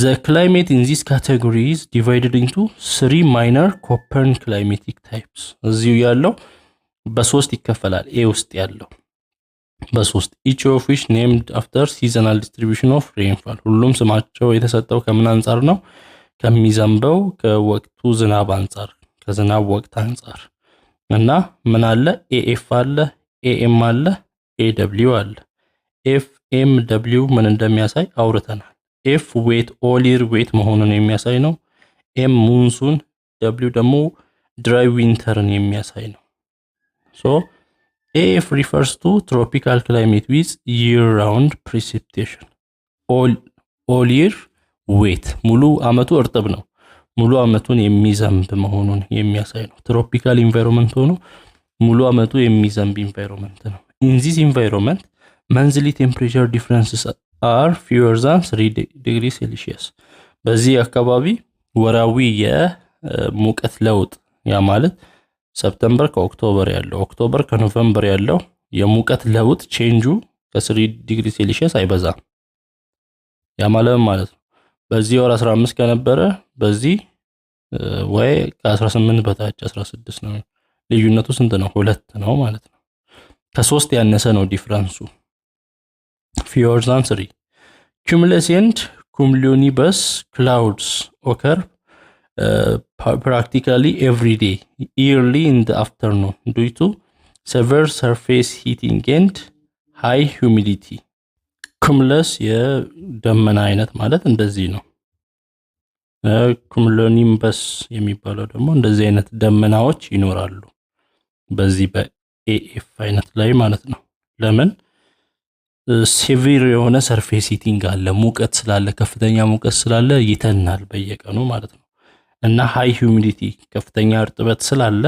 The climate in this category is divided into 3 minor koppen climatic types. እዚሁ ያለው በሶስት ይከፈላል ኤ ውስጥ ያለው በሶስት each of which named after seasonal distribution of rainfall ሁሉም ስማቸው የተሰጠው ከምን አንፃር ነው ከሚዘንበው ከወቅቱ ዝናብ አንፃር ከዝናብ ወቅት አንፃር እና ምን አለ AF አለ AM አለ AW አለ FMW ምን እንደሚያሳይ አውርተናል F weight all year weight መሆኑን የሚያሳይ ነው M monsoon W ደግሞ dry winterን የሚያሳይ ነው so AF refers to tropical climate with year-round precipitation. All year wet. ሙሉ አመቱ እርጥብ ነው። ሙሉ አመቱን የሚዘንብ መሆኑን የሚያሳይ ነው። Tropical environment ሆኖ ሙሉ አመቱ የሚዘንብ environment ነው. In this environment, monthly temperature differences are fewer than 3 degrees Celsius. በዚህ አካባቢ ወራዊ የሙቀት ለውጥ ያ ማለት September ከኦክቶበር ያለው ኦክቶበር ከኖቬምበር ያለው የሙቀት ለውጥ ቼንጁ ከ3 ዲግሪ ሴልሺየስ አይበዛም ያ ማለት ነው በዚህ ወር 15 ከነበረ በዚህ ወይ ከ18 በታች 16 ነው ልዩነቱ ስንት ነው 2 ነው ማለት ነው ከ3 ያነሰ ነው ዲፈረንሱ fewer than 3 cumulus and cumulonimbus clouds occur practically every day early in the afternoon due to severe surface heating and high humidity cumulus የደመና አይነት ማለት እንደዚህ ነው cumulonimbus የሚባለው ደግሞ እንደዚህ አይነት ደመናዎች ይኖራሉ በዚህ በAF አይነት ላይ ማለት ነው ለምን severe የሆነ surface heating አለ ሙቀት ስላለ ከፍተኛ ሙቀት ስላለ ይተናል በየቀኑ ማለት ነው እና high humidity ከፍተኛ እርጥበት ስላለ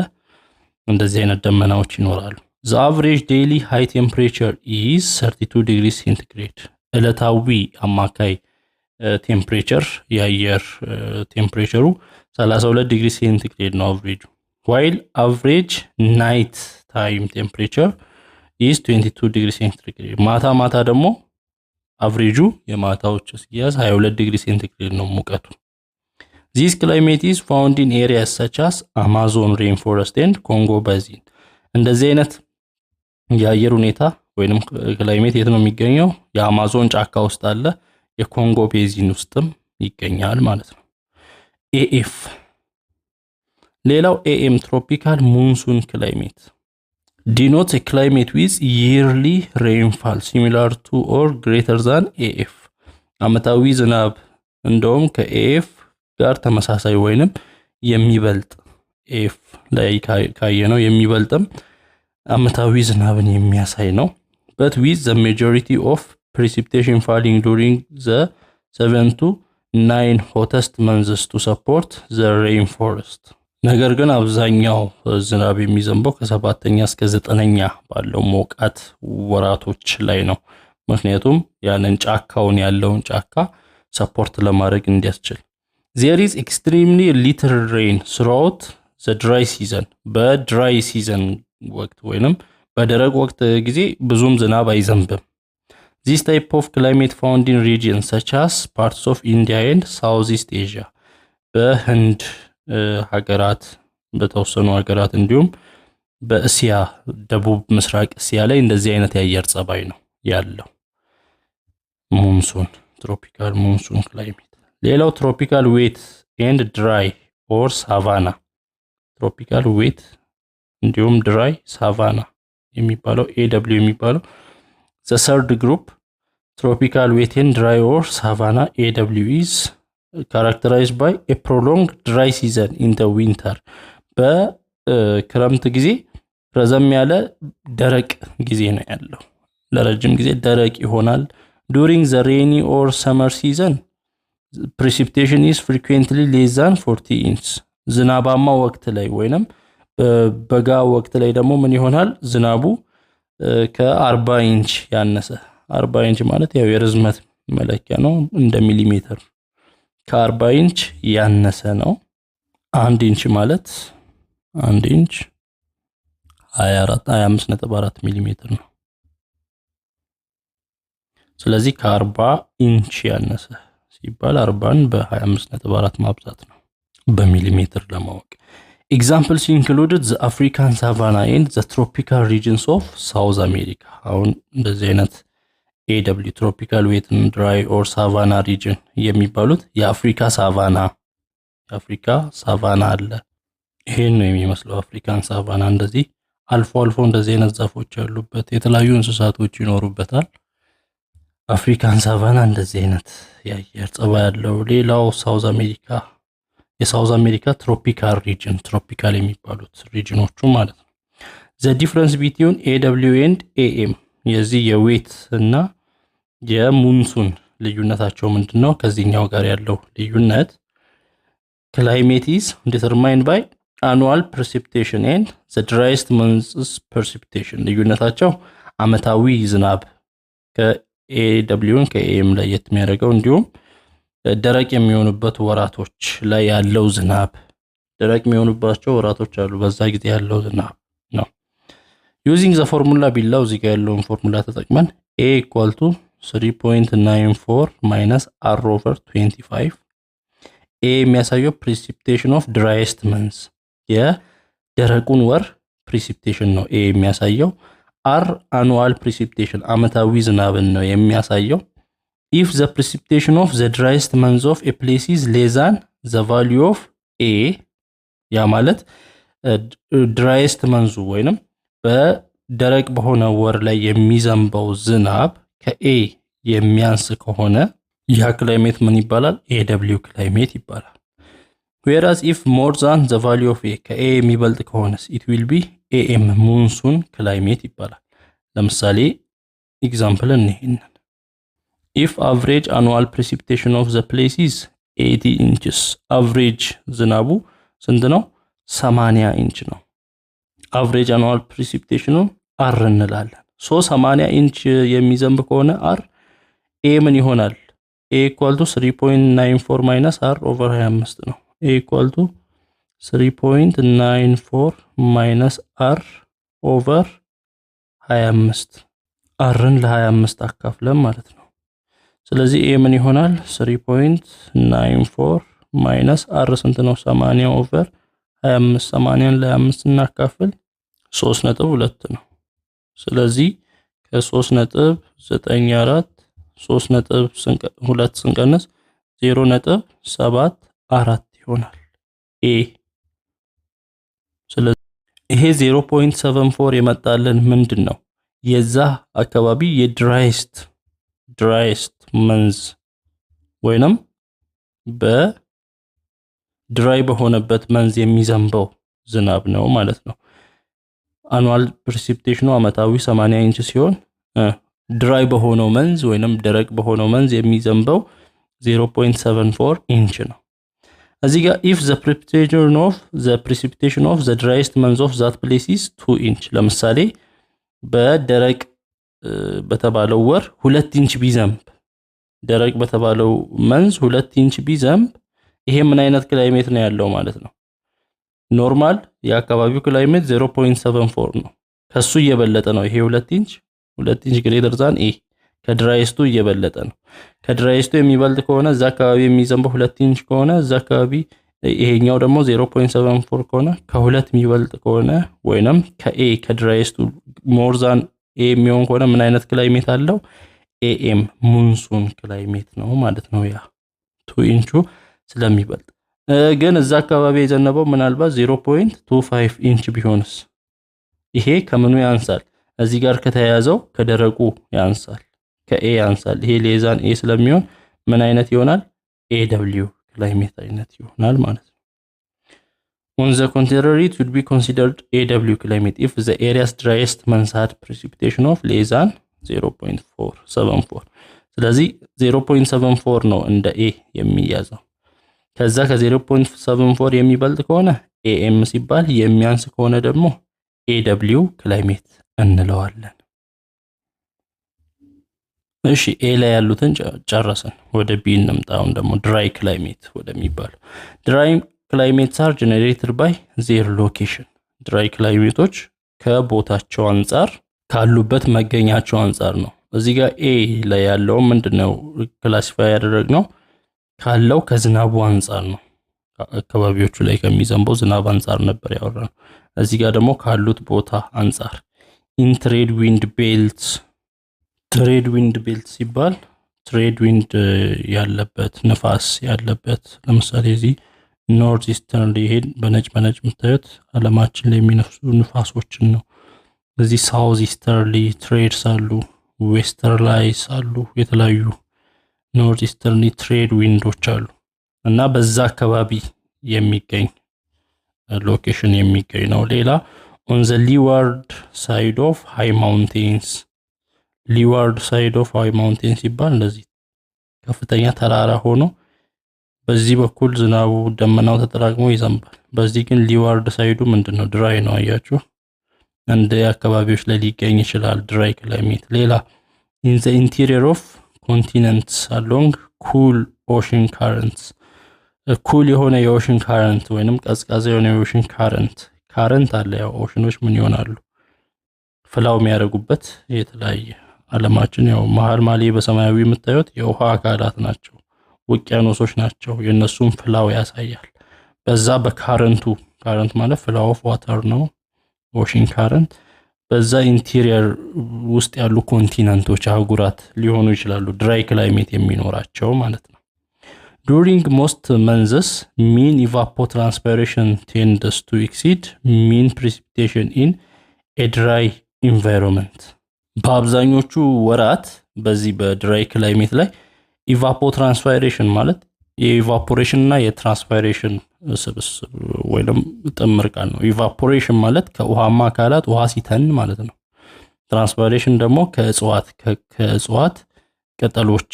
እንደዚህ አይነት ደመናዎች ይኖራሉ the average daily high temperature is 32 degrees centigrade ዕለታዊ አማካይ ቴምፕሬቸር የአየር ቴምፕሬቸሩ 32 ዲግሪ ሴንቲግሬድ ነው average while average night time temperature is 22 degrees centigrade ማታ ደግሞ አቨሬጁ የማታዎቹ ሲያዝ 22 ዲግሪ ሴንቲግሬድ ነው ሙቀቱ This climate is found in areas such as Amazon rainforest and Congo basin. እንደዚህ አይነት የአየር ሁኔታ ወይንም ክላይሜት የት ነው የሚገኘው? የአማዞን ጫካ ውስጥ አለ፣ የኮንጎ ቤዚን ውስጥም ይገኛል ማለት ነው። AF ሌላው AM tropical monsoon climate denotes a climate with yearly rainfall similar to or greater than AF. አመታዊ ዝናብ እንደውም ከAF ጋር ተመሳሳይ ወይንም የሚበልጥ ኤፍ ላይ ካየነው የሚበልጥም አመታዊ ዝናብን የሚያሳይ ነው but with the majority of precipitation falling during the 7 to 9 hottest months to support the rainforest ነገር ግን አብዛኛው ዝናብ የሚዘንበው ከ7ኛ እስከ 9ኛ ባለው ሞቃት ወራቶች ላይ ነው ምክንያቱም ያንን ጫካውን ያለውን ጫካ ሰፖርት ለማድረግ እንዲያስችል There is extremely little rain throughout the dry season. But dry season ወቅት ወይንም በደረቅ ወቅት ጊዜ ብዙም ዝናብ አይዘንብም. This type of climate found in regions such as parts of India and Southeast Asia. በህንድ ሀገራት በተወሰኑ ሀገራት እንዲሁም በእስያ ደቡብ ምስራቅ እስያ ላይ እንደዚህ አይነት የአየር ጸባይ ነው ያለው. Monsoon, tropical monsoon climate. ሌላው tropical wet and dry or savanna tropical wet እንዲሁም dry savanna የሚባለው AW የሚባለው the third group tropical wet and dry or savanna AW is characterized by a prolonged dry season in the winter በክረምት ጊዜ ረዘም ያለ ደረቅ ጊዜ ነው ያለው ለረጅም ጊዜ ደረቅ ይሆናል during the rainy or summer season precipitation is frequently less than 40 inches ዝናባማ ወቅት ላይ ወይንም በጋ ወቅት ላይ ደግሞ ምን ይሆናል ዝናቡ ከ40 ኢንች ያነሰ 40 ኢንች ማለት ያው የርዝመት መለኪያ ነው እንደ ሚሊሜትር ከ40 ኢንች ያነሰ ነው 1 ኢንች ማለት 1 ኢንች 25.4 ሚሊሜትር ነው ስለዚህ ከ40 ኢንች ያነሰ ሲባል 40ን በ25.4 ማብዛት ነው በሚሊሜትር ለማወቅ። Examples included the African savanna and the tropical regions of South America. አሁን እንደዚህ አይነት AW tropical wet and dry or savanna region የሚባሉት የአፍሪካ ሳቫና አለ። ይሄን ነው የሚመስለው አፍሪካን ሳቫና። እንደዚህ አልፎ አልፎ እንደዚህ አይነት ዛፎች ያሉበት የተለያዩ እንስሳቶች ይኖሩበታል። አፍሪካን ሳቫና እንደዚህ አይነት የአየር ጸባይ ያለው። ሌላው ሳውዝ አሜሪካ የሳውዝ አሜሪካ ትሮፒካል ሪጅን ትሮፒካል የሚባሉት ሪጅኖቹ ማለት ነው። the difference between AW and AM የዚህ የዌት እና የሙንሱን ልዩነታቸው ምንድነው? ከዚህኛው ጋር ያለው ልዩነት climate is determined by annual precipitation and the driest months precipitation ልዩነታቸው አመታዊ ዝናብ ከAW ከAM ላይ የሚያደርገው እንዲሁም ደረቅ የሚሆኑበት ወራቶች ላይ ያለው ዝናብ ደረቅ የሚሆኑባቸው ወራቶች አሉ በዛ ጊዜ ያለው ዝናብ ነው። using the formula below እዚህ ጋር ያለውን ፎርሙላ ተጠቅመን A = 3.94 minus R over 25 A የሚያሳየው precipitation of driest months የደረቁን ወር precipitation ነው A የሚያሳየው። R annual precipitation አመታዊ ዝናብን ነው የሚያሳየው። if the precipitation of the driest months of a place is less than the value of A ያ ማለት driest months ወይንም በደረቅ በሆነ ወር ላይ የሚዘንበው ዝናብ ከA የሚያንስ ከሆነ ያ ክላይሜት ምን ይባላል? AW ክላይሜት ይባላል። whereas if more than the value of A ከA የሚበልጥ ከሆነስ it will be AM monsoon ክላይሜት ይባላል። ለምሳሌ ኤግዛምፕል እንሄድን if average annual precipitation of the place is 80 inches average ዝናቡ ስንት ነው? 80 ኢንች ነው። average annual precipitation R እንላለን። 80 ኢንች የሚዘንብ ከሆነ R A ምን ይሆናል? A = 3.94 minus R over 25 ነው። A = 3.94 minus R over 25 Rን ለ25 አካፍለን ማለት ነው። ስለዚህ A ምን ይሆናል? 3.94 minus R ስንት ነው? 80 over 25 80ን ለ25 እናካፍል 3.2 ነው። ስለዚህ ከ3.94 3.2 ስንቀንስ 0.74 ይሆናል A። ስለዚህ ይሄ 0.74 የመጣልን ምንድነው? የዛ አካባቢ የድራይስት መንዝ ወይንም በድራይ በሆነበት መንዝ የሚዘንበው ዝናብ ነው ማለት ነው። አኑዋል ፕሪሲፒቴሽኑ አመታዊ 80 ኢንች ሲሆን ድራይ በሆነው መንዝ ወይንም ደረቅ በሆነው መንዝ የሚዘንበው 0.74 ኢንች ነው። እዚህ ጋር if the precipitation of the driest month of that place is 2 inch ለምሳሌ በደረቅ በተባለው ወር 2 ኢንች ቢዘንብ ደረቅ በተባለው መንዝ 2 ኢንች ቢዘንብ ይሄ ምን አይነት ክላይሜት ነው ያለው ማለት ነው? ኖርማል የአካባቢው ክላይሜት 0.74 ነው። ከሱ እየበለጠ ነው ይሄ 2 ኢንች ግሬተር ዛን A ከድራይስቱ እየበለጠ ነው። ከድራይስቱ የሚበልጥ ከሆነ እዛ አካባቢ የሚዘንበው 2 ኢንች ከሆነ እዛ አካባቢ ይሄኛው ደግሞ 0.74 ከሆነ ከሁለት የሚበልጥ ከሆነ ወይንም ከA ከድራይስቱ ሞር ዛን A የሚሆን ከሆነ ምን አይነት ክላይሜት አለው? AM ሙንሱን ክላይሜት ነው ማለት ነው። ያ 2 ኢንቹ ስለሚበልጥ ግን እዛ አካባቢ የዘነበው ምናልባት 0.25 ኢንች ቢሆንስ ይሄ ከምኑ ያንሳል? እዚህ ጋር ከተያያዘው ከደረቁ ያንሳል፣ ከA ያንሳል። ይሄ ሌዛን A ስለሚሆን ምን አይነት ይሆናል? AW ክላይሜት አይነት ይሆናል ማለት ነው። On the contrary, it would be considered AW climate if the area's driest months had precipitation of less than 0.474 ስለዚህ 0.74 ነው እንደ A የሚያዘው። ከዛ ከ0.74 የሚበልጥ ከሆነ AM ሲባል የሚያንስ ከሆነ ደግሞ AW ክላይሜት እንለዋለን። እሺ A ላይ ያሉትን ጨረሰን። ወደ B እንምጣውን ደግሞ ድራይ ክላይሜት ወደሚባለው። ድራይ ክላይሜትስ are generated by their location ድራይ ክላይሜቶች ከቦታቸው አንፃር ካሉበት መገኛቸው አንፃር ነው። እዚህ ጋር A ላይ ያለው ምንድነው ክላሲፋይ ያደረግነው? ካለው ከዝናቡ አንፃር ነው አካባቢዎቹ ላይ ከሚዘንበው ዝናብ አንፃር ነበር ያወራነው እዚህ ጋር ደግሞ ካሉት ቦታ አንፃር in trade wind belts ትሬድ ዊንድ ቤልት ሲባል ትሬድ ዊንድ ያለበት ንፋስ ያለበት ለምሳሌ እዚህ ኖርዝ ኢስተርን ሊሄድ በነጭ የምታዩት ዓለማችን ላይ የሚነፍሱ ንፋሶችን ነው እዚህ ሳውዝ ኢስተርሊ ትሬድስ አሉ ዌስተርላይስ አሉ የተለያዩ ኖርዝ ኢስተርሊ ትሬድ ዊንዶች አሉ እና በዛ አካባቢ የሚገኝ ሎኬሽን የሚገኝ ነው ሌላ on the leeward side of high mountains leeward side of high mountains ይባል እንደዚህ ከፍተኛ ተራራ ሆኖ በዚህ በኩል ዝናቡ ደመናው ተጠራቅሞ ይዘንባል በዚህ ግን leeward ሳይዱ ምንድነው ድራይ ነው አያችሁ እንደ አካባቢዎች ላይ ሊገኝ ይችላል ድራይ ክላይሜት ሌላ in the interior of continents along cool ocean currents ኩል የሆነ የኦሽን ካረንት ወይንም ቀዝቃዛ የሆነ የኦሽን ካረንት አለ ያው ኦሽኖች ምን ይሆናሉ ፍላው የሚያደርጉበት የተለያየ ዓለማችን ያው መሃል ማሊ በሰማያዊ የምታዩት የውሃ አካላት ናቸው ውቅያኖሶች ናቸው የነሱም ፍላው ያሳያል በዛ በካረንት ማለት ፍላው ኦፍ ዋተር ነው ኦሽን ካረንት በዛ ኢንቴሪየር ውስጥ ያሉ ኮንቲነንቶች አህጉራት ሊሆኑ ይችላሉ ድራይ ክላይሜት የሚኖራቸው ማለት ነው During most months, mean evapotranspiration tends to exceed mean precipitation in a dry environment. በአብዛኞቹ ወራት በዚህ በድራይ ክላይሜት ላይ evapotranspiration ማለት የኢቫፖሬሽን እና የትራንስፓይሬሽን ስብስብ ወይንም ጥምር ቃል ነው። ኢቫፖሬሽን ማለት ከውሃማ አካላት ውሃ ሲተን ማለት ነው። ትራንስፓይሬሽን ደግሞ ከእጽዋት ቅጠሎች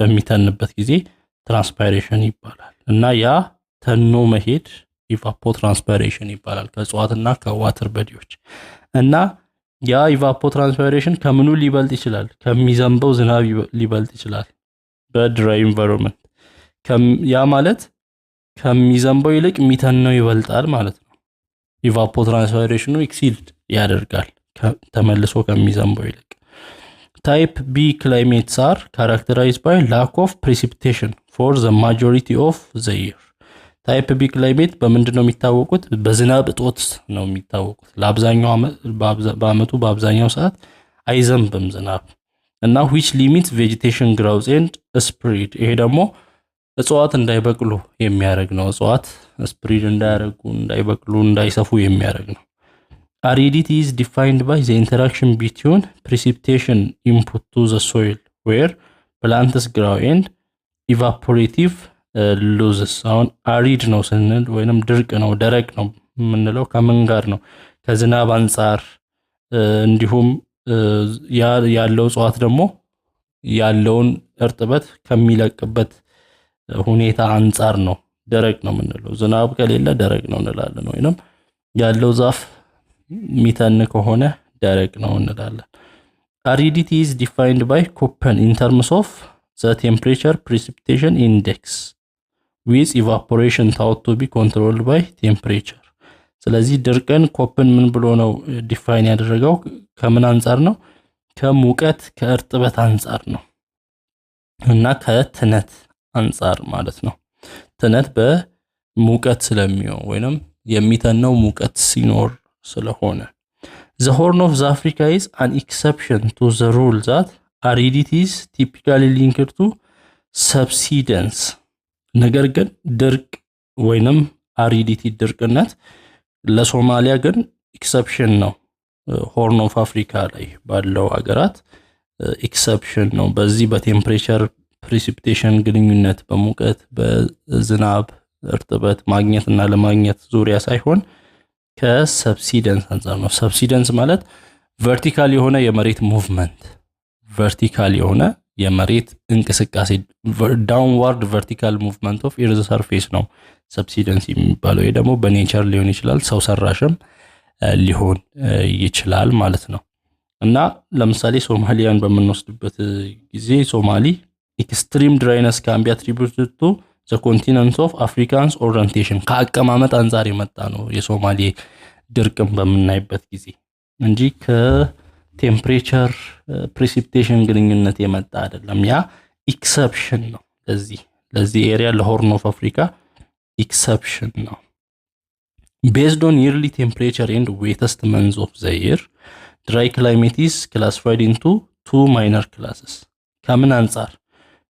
በሚተንበት ጊዜ ትራንስፓይሬሽን ይባላል እና ያ ተኖ መሄድ ኢቫፖትራንስፓይሬሽን ይባላል ከእጽዋትና ከዋተር በዲዎች እና ያ ኢቫፖትራንስፓይሬሽን ከምኑ ሊበልጥ ይችላል ከሚዘንበው ዝናብ ሊበልጥ ይችላል በድራይ ኢንቫይሮንመንት ያ ማለት ከሚዘንበው ይልቅ ሚተነው ይበልጣል ማለት ነው ኢቫፖትራንስፓይሬሽኑ ኤክሲድ ያደርጋል ተመልሶ ከሚዘንበው ይልቅ Type B climates are characterized by lack of precipitation for the majority of the year. Type B climate በምንድነው የሚታወቁት በዝናብ እጦት ነው የሚታወቁት ለአብዛኛው በአመቱ በአብዛኛው ሰዓት አይዘንብም ዝናብ እና which limits vegetation growth and spread ይሄ ደግሞ እጽዋት እንዳይበቅሉ የሚያደርግ ነው እጽዋት ስፕሪድ እንዳይበቅሉ እንዳይሰፉ የሚያደርግ ነው Aridity is defined by the interaction between precipitation input to the soil where plants grow and evaporative losses. አሁን አሪድ ነው ስንል ወይንም ድርቅ ነው ደረቅ ነው ምንለው ከምን ጋር ነው ከዝናብ አንፃር እንዲሁም ያለው እጽዋት ደግሞ ያለውን እርጥበት ከሚለቅበት ሁኔታ አንፃር ነው ደረቅ ነው ምንለው ዝናብ ከሌለ ደረቅ ነው እንላለን ወይንም ያለው ዛፍ ሚተን ከሆነ ደረቅ ነው እንላለን Aridity is defined by koppen in terms of the temperature precipitation index with evaporation thought to be controlled by temperature ስለዚህ ድርቅን ኮፐን ምን ብሎ ነው ዲፋይን ያደረገው ከምን አንፃር ነው ከሙቀት ከእርጥበት አንፃር ነው እና ከትነት አንፃር ማለት ነው ትነት በሙቀት ስለሚሆን ወይንም የሚተነው ሙቀት ሲኖር ስለሆነ The Horn of Africa is an exception to the rule that aridity is typically linked to subsidence ነገር ግን ድርቅ ወይንም አሪዲቲ ድርቅነት ለሶማሊያ ግን ኤክሰፕሽን ነው ሆርን ኦፍ አፍሪካ ላይ ባለው ሀገራት ኤክሰፕሽን ነው በዚህ በቴምፕሬቸር ፕሪሲፒቴሽን ግንኙነት በሙቀት በዝናብ እርጥበት ማግኘትና ለማግኘት ዙሪያ ሳይሆን ከሰብሲደንስ አንፃር ነው ሰብሲደንስ ማለት ቨርቲካል የሆነ የመሬት ሙቭመንት ቨርቲካል የሆነ የመሬት እንቅስቃሴ ዳውንዋርድ ቨርቲካል ሙቭመንት ኦፍ ኤርዝ ሰርፌስ ነው ሰብሲደንስ የሚባለው ይሄ ደግሞ በኔቸር ሊሆን ይችላል ሰው ሰራሽም ሊሆን ይችላል ማለት ነው እና ለምሳሌ ሶማሊያን በመንወስድበት ጊዜ ሶማሊ ኤክስትሪም ድራይነስ ካን ቢ አትሪቢዩትድ ቱ the continent of African's orientation ከአቀማመጥ አንፃር የመጣ ነው የሶማሊ ድርቅም በመናይበት ጊዜ እንጂ ከቴምፕሬቸር precipitation ግንኙነት የመጣ አይደለም ያ ኤክሰፕሽን ነው ለዚህ ኤሪያ ለሆርን ኦፍ አፍሪካ ኤክሰፕሽን ነው። Based on yearly temperature and wettest months of the year, dry climate is classified into two minor classes. ከምን አንፃር?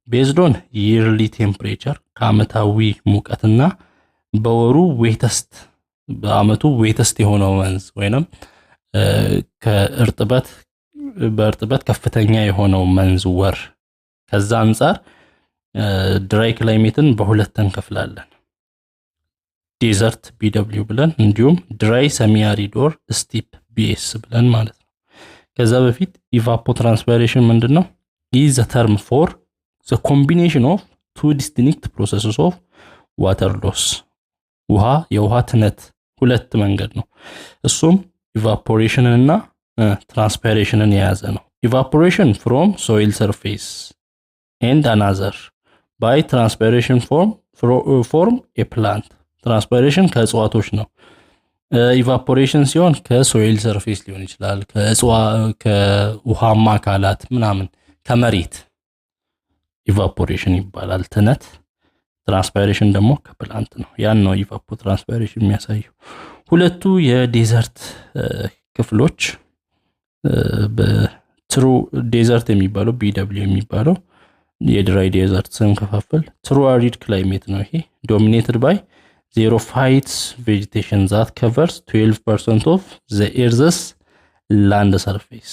Based on yearly temperature ከዓመታዊ ሙቀትና በወሩ wettest በአመቱ wettest የሆነው መንዝ ወይንም በእርጥበት ከፍተኛ የሆነው መንዝ ወር ከዛ አንፃር ድራይ ክላይሜትን በሁለት እንከፍላለን። ዴዘርት BW ብለን እንዲሁም ድራይ ሰሚ አሪድ ኦር ስቲፕ BS ብለን ማለት ነው። ከዛ በፊት ኢቫፖትራንስፓይሬሽን ምንድነው? is a term for the combination of two distinct processes of water loss. የውሃ ትነት ሁለት መንገድ ነው። እሱም evaporation እና transpiration የያዘ ነው። Evaporation from soil surface and another by transpiration form a plant. Transpiration ከእጽዋቶች ነው። evaporation ሲሆን ከsoil surface ሊሆን ይችላል፣ ከውሃማ አካላት ምናምን ከመሬት evaporation ይባላል ትነት። transpiration ደግሞ ከፕላንት ነው። ያን ነው evapotranspiration የሚያሳየው። ሁለቱ የዴዘርት ክፍሎች በትሩ ዴዘርት የሚባለው BW የሚባለው የድራይ ዴዘርት ስንከፋፈል ትሩ አሪድ ክላይሜት ነው። ይሄ dominated by xerophytes vegetation that covers 12% of the earth's land surface.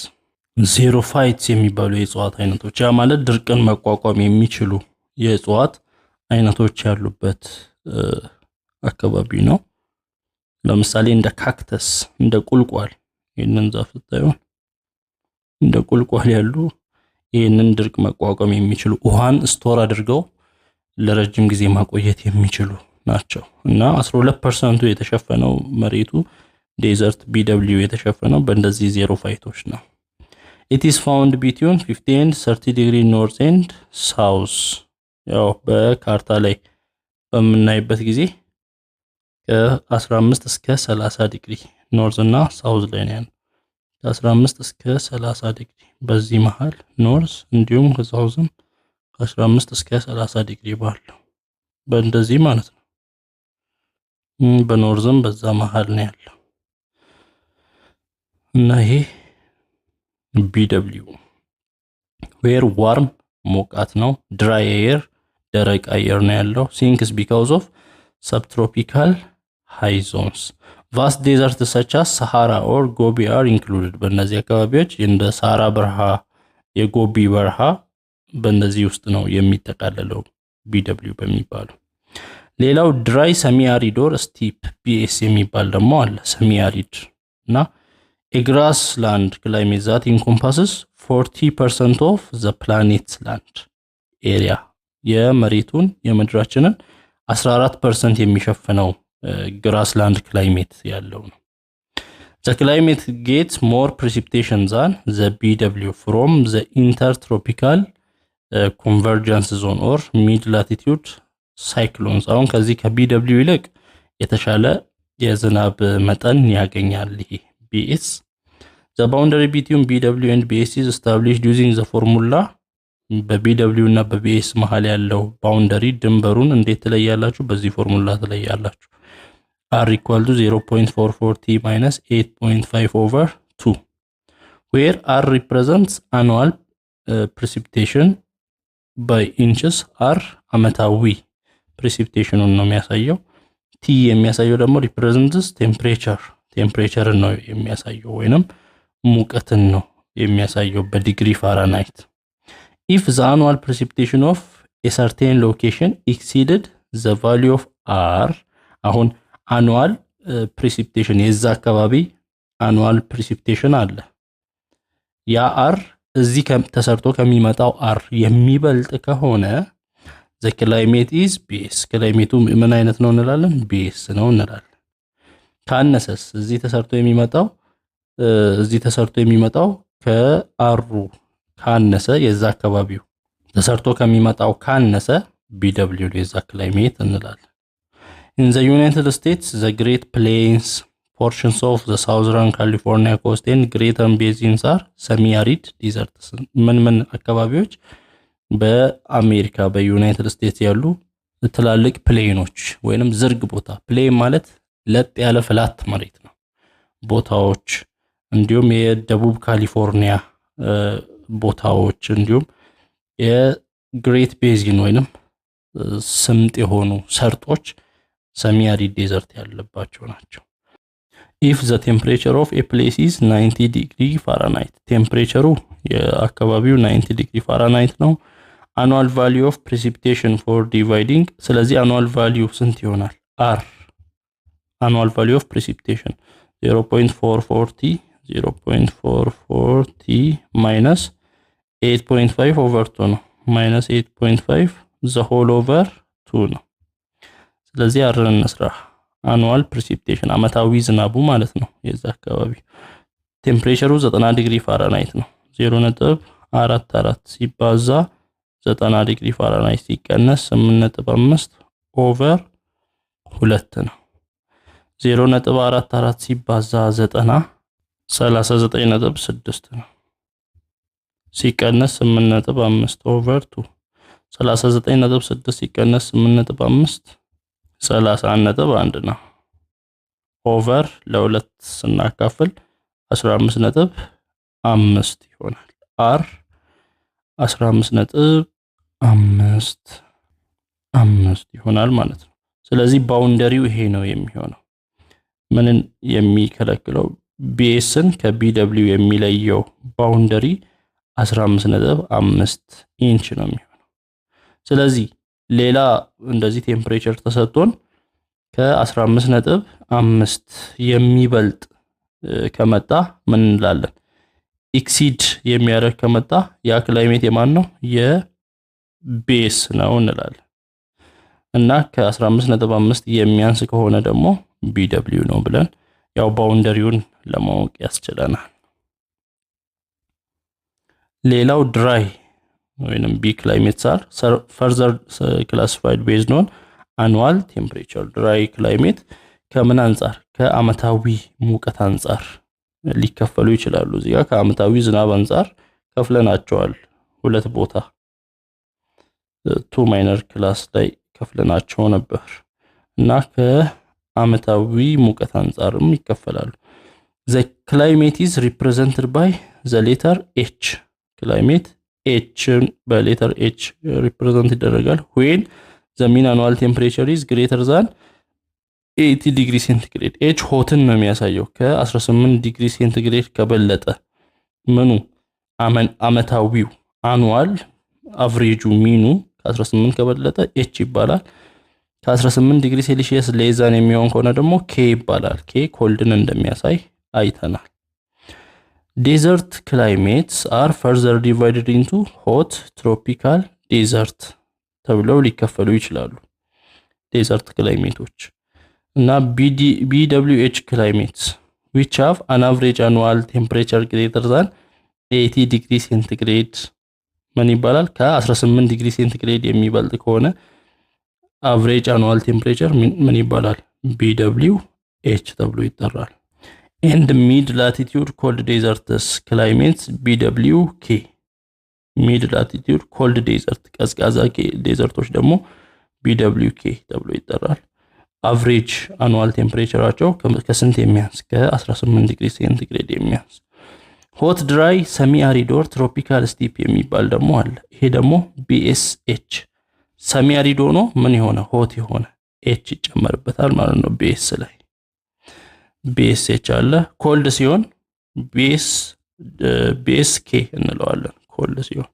xerophytes የሚባሉ የእጽዋት አይነቶች ያ ማለት ድርቅን መቋቋም የሚችሉ የእጽዋት አይነቶች ያሉበት አካባቢ ነው። ለምሳሌ እንደ ካክተስ፣ እንደ ቁልቋል ይሄንን ዛፍ ታዩ እንደ ቁልቋል ያሉ ይሄንን ድርቅ መቋቋም የሚችሉ ውሃን ስቶር አድርገው ለረጅም ጊዜ ማቆየት የሚችሉ ናቸው። እና 12% የተሸፈነው መሬቱ ዴዘርት BW የተሸፈነው በእንደዚህ xerophytes ነው። It is found between 50 and 30 degree north and south. ያው በካርታ ላይ በምናይበት ጊዜ ከ15 እስከ 30 ዲግሪ ኖርዝ እና ሳውዝ ላይ ነው ያለው። ከ15 እስከ 30 ዲግሪ በዚህ መሃል ኖርዝ እንዲሁም ከሳውዝም ከ15 እስከ 30 ዲግሪ ባለው በእንደዚህ ማለት ነው። በኖርዝም በዛ መሃል ነው ያለው እና ይሄ BW where warm ሞቃት ነው፣ dry air ደረቅ አየር ነው ያለው። sinks because of subtropical high zones. vast deserts such as Sahara or Gobi are included. በእነዚህ አካባቢዎች እንደ ሳራ በረሃ የጎቢ በረሃ በእነዚህ ውስጥ ነው የሚጠቃለለው BW በሚባለው። ሌላው dry semi arid or steppe BS የሚባል ደግሞ አለ። semi arid እና a grassland climate that encompasses 40% of the planet's land area. የመሬቱን የምድራችንን 14% የሚሸፍነው grassland climate ያለው ነው። The climate gets more precipitation than the BW from the intertropical convergence zone or mid latitude cyclones. አሁን ከዚህ ከBW ይልቅ የተሻለ የዝናብ መጠን ያገኛል ይሄ BS. The boundary between BW and BS is established using the formula. በBW እና በBS መሃል ያለው ባውንደሪ ድንበሩን እንዴት ትለያላችሁ? በዚህ ፎርሙላ ትለያላችሁ። R equal to 0.440 minus 8.5 over 2, where R represents annual precipitation by inches, R አመታዊ precipitation ነው የሚያሳየው። T የሚያሳየው ደግሞ represents temperature ነው የሚያሳየው ወይንም ሙቀትን ነው የሚያሳየው በዲግሪ ፋራናይት። If the annual precipitation of a certain location exceeded the value of R, አሁን annual precipitation የዛ አካባቢ annual precipitation አለ። ያ R እዚህ ተሰርቶ ከሚመጣው R የሚበልጥ ከሆነ the climate is BS. ክላይሜቱ ምን አይነት ነው እንላለን? BS ነው እንላለን። ካነሰስ እዚህ ተሰርቶ የሚመጣው ከአሩ ካነሰ የዛ አካባቢው ተሰርቶ ከሚመጣው ካነሰ BW የዛ ክላይሜት እንላለን። In the United States, the Great Plains, portions of the Southern California coast and Greater Basins are semi-arid deserts. ምን አካባቢዎች በአሜሪካ በዩናይትድ ስቴትስ ያሉ ትላልቅ ፕሌኖች ወይንም ዝርግ ቦታ ፕሌን ማለት ለጥ ያለ ፍላት መሬት ነው ቦታዎች እንዲሁም የደቡብ ካሊፎርኒያ ቦታዎች እንዲሁም የግሬት ቤዚን ወይንም ስምጥ የሆኑ ሰርጦች ሰሚ አሪድ ዴዘርት ያለባቸው ናቸው። if the temperature of a place is 90 degree Fahrenheit ቴምፕሬቸሩ የአካባቢው 90 degree Fahrenheit ነው። annual value of precipitation for dividing ስለዚህ annual value ስንት ይሆናል? r annual value of precipitation 0.440 minus 8.5 over 2 ነው minus 8.5 the whole over 2 ነው። ስለዚህ አርን እንስራ annual precipitation አመታዊ ዝናቡ ማለት ነው የዛ አካባቢ ቴምፕሬቸሩ 90 ዲግሪ ፋራናይት ነው 0.44 ሲባዛ 90 ዲግሪ ፋራናይት ሲቀነስ 8.5 ኦቨር 2 ነው 0.44 ሲባዛ 90 39.6 ነው ሲቀነስ 8.5 ኦቨር 2 39.6 ሲቀነስ 8.5 31.1 ነው ኦቨር ለ2 ስናካፍል 15.5 ይሆናል r 15.5 ይሆናል ማለት ነው። ስለዚህ ባውንደሪው ይሄ ነው የሚሆነው ምንን የሚከለክለው bsን ከbw የሚለየው ባውንደሪ 15.5 ኢንች ነው የሚሆነው። ስለዚህ ሌላ እንደዚህ ቴምፕሬቸር ተሰጥቶን ከ15.5 የሚበልጥ ከመጣ ምን እንላለን? ኤክሲድ የሚያደርግ ከመጣ ያ ክላይሜት የማን ነው? የቤስ ነው እንላለን። እና ከ15.5 የሚያንስ ከሆነ ደግሞ BW ነው ብለን ያው ባውንደሪውን ለማወቅ ያስችለናል። ሌላው ድራይ ወይንም ቢ ክላይሜትስ are further classified based on annual temperature ድራይ ክላይሜት ከምን አንፃር ከአመታዊ ሙቀት አንፃር ሊከፈሉ ይችላሉ። እዚህ ጋር ከአመታዊ ዝናብ አንፃር ከፍለናቸዋል ሁለት ቦታ 2 ማይነር ክላስ ላይ ከፍለናቸው ነበር እና ከአመታዊ ሙቀት አንፃርም ይከፈላሉ። the climate is represented by the letter h climate h በሌተር h represent ይደረጋል when the mean annual temperature is greater than 80 degree centigrade h ሆትን ነው የሚያሳየው ከ18 ዲግሪ ሴንቲግሬድ ከበለጠ ምኑ አመታዊው annual average ሚኑ ከ18 ከበለጠ h ይባላል። ከ18 ዲግሪ ሴልሺየስ ሌዛን የሚሆን ከሆነ ደግሞ k ይባላል። k ኮልድን እንደሚያሳይ አይተናል። Desert climates are further divided into hot, tropical, desert ተብለው ሊከፈሉ ይችላሉ desert climates እና BWH climates which have an average annual temperature greater than 80 degree centigrade ምን ይባላል? ከ18 ዲግሪ ሴንቲግሬድ የሚበልጥ ከሆነ average annual temperature ምን ይባላል? BWH ተብሎ ይጠራል። and mid latitude cold deserts climates BWK mid latitude cold desert ቀዝቃዛ ዴዘርቶች ደግሞ BWK ተብሎ ይጠራል። average annual temperatureአቸው ከስንት የሚያንስ ከ18 ዲግሪ ሴንቲግሬድ የሚያንስ hot dry semi arid or tropical steppe የሚባል ደግሞ አለ። ይሄ ደግሞ BSH semi arid ሆኖ ምን ይሆነ hot የሆነ h ይጨመርበታል ማለት ነው BS ላይ BSH አለ። cold ሲሆን BSK እንለዋለን cold ሲሆን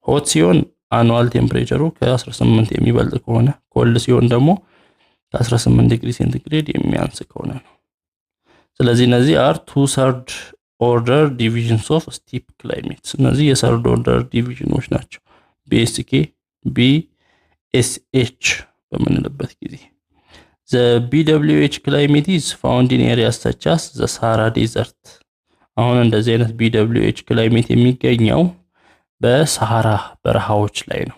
hot ሲሆን annual temperature ከ18 የሚበልጥ ከሆነ cold ሲሆን ደግሞ ከ18 ዲግሪ ሴንቲግሬድ የሚያንስ ከሆነ ነው። ስለዚህ እነዚህ are two third order divisions of steppe climates እነዚህ የthird order divisions ናቸው BSK BSH በመንለበት ጊዜ the BWH climate is found in areas such as the Sahara Desert አሁን እንደዚህ አይነት BWH climate የሚገኘው በሰሃራ በረሃዎች ላይ ነው።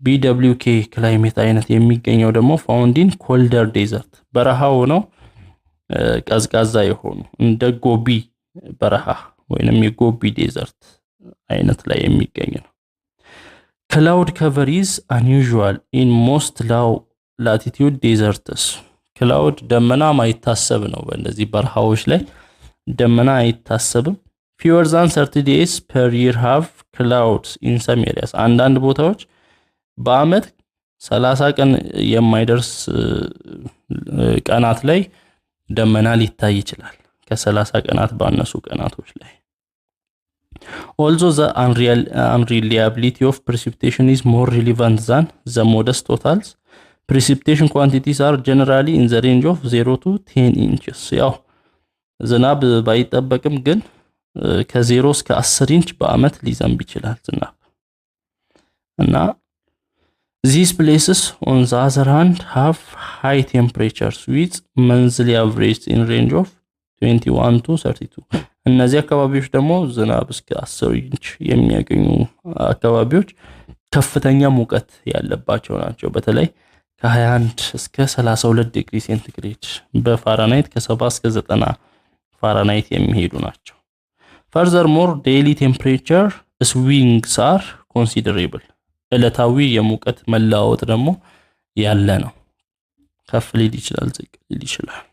BWK climate አይነት የሚገኘው ደግሞ found in colder desert በረሃው ነው ቀዝቃዛ የሆኑ እንደ ጎቢ በረሃ ወይንም የጎቢ ዴዘርት አይነት ላይ የሚገኝ ነው። cloud cover is unusual in most low latitude deserts cloud ደመና ማይታሰብ ነው በእነዚህ በረሃዎች ላይ ደመና አይታሰብም fewer than 30 days per year have clouds in some areas አንዳንድ ቦታዎች በአመት 30 ቀን የማይደርስ ቀናት ላይ ደመና ሊታይ ይችላል ከ30 ቀናት ባነሱ ቀናቶች ላይ although the unreliability of precipitation is more relevant than the modest totals precipitation quantities are generally in the range of 0 to 10 inches ያው ዝናብ ባይጠበቅም ግን ከ0 እስከ 10 ኢንች በአመት ሊዘንብ ይችላል ዝናብ እና these places on the other hand have high temperatures with monthly average in range of 21 to 32 እነዚህ አካባቢዎች ደግሞ ዝናብ እስከ 10 ኢንች የሚያገኙ አካባቢዎች ከፍተኛ ሙቀት ያለባቸው ናቸው በተለይ ከ21 እስከ 32 ዲግሪ ሴንቲግሬድ በፋራናይት ከ70 እስከ 90 ፋራናይት የሚሄዱ ናቸው furthermore daily temperature swings are considerable ዕለታዊ የሙቀት መለዋወጥ ደግሞ ያለ ነው ከፍ ሊል ይችላል ዝቅ ሊል ይችላል